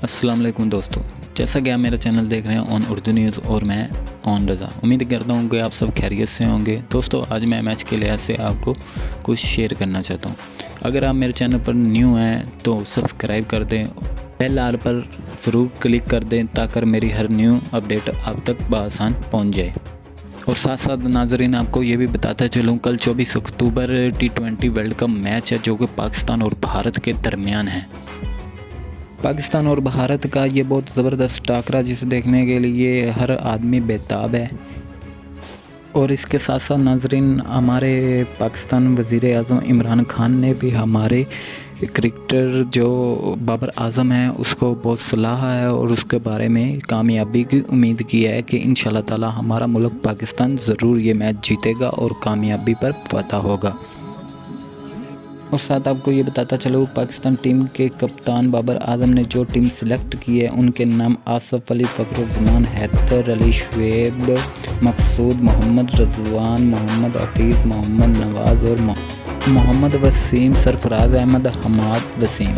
अस्सलाम वालेकुम दोस्तों, जैसा कि आप मेरा चैनल देख रहे हैं ऑन उर्दू न्यूज़ और मैं ऑन रज़ा। उम्मीद करता हूँ कि आप सब खैरियत से होंगे। दोस्तों, आज मैं मैच के लिहाज से आपको कुछ शेयर करना चाहता हूँ। अगर आप मेरे चैनल पर न्यू हैं तो सब्सक्राइब कर दें, बेल आइकन पर ज़रूर क्लिक कर दें ताकि मेरी हर न्यू अपडेट आप तक बआसान पहुँच जाए। और साथ साथ नाजरीन, आपको ये भी बताता चलूँ, कल 24 अक्टूबर T20 वर्ल्ड कप मैच है जो कि पाकिस्तान और भारत के दरमियान है। पाकिस्तान और भारत का ये बहुत ज़बरदस्त टाकरा जिसे देखने के लिए हर आदमी बेताब है। और इसके साथ साथ नाजरीन, हमारे पाकिस्तान वज़ीर आज़म इमरान खान ने भी हमारे क्रिकेटर जो बाबर आज़म है उसको बहुत सलाह है और उसके बारे में कामयाबी की उम्मीद की है कि इंशाल्लाह ताला हमारा मुल्क पाकिस्तान ज़रूर ये मैच जीतेगा और कामयाबी पर फतह होगा। और साथ आपको ये बताता चलो, पाकिस्तान टीम के कप्तान बाबर आज़म ने जो टीम सेलेक्ट की है उनके नाम आसिफ अली, फ़खरुज़्ज़मान, हैदर अली, शुएब, मकसूद, मोहम्मद रज़वान, मोहम्मद हफीज़, मोहम्मद नवाज़ और मोहम्मद वसीम, सरफराज अहमद, हमाद वसीम।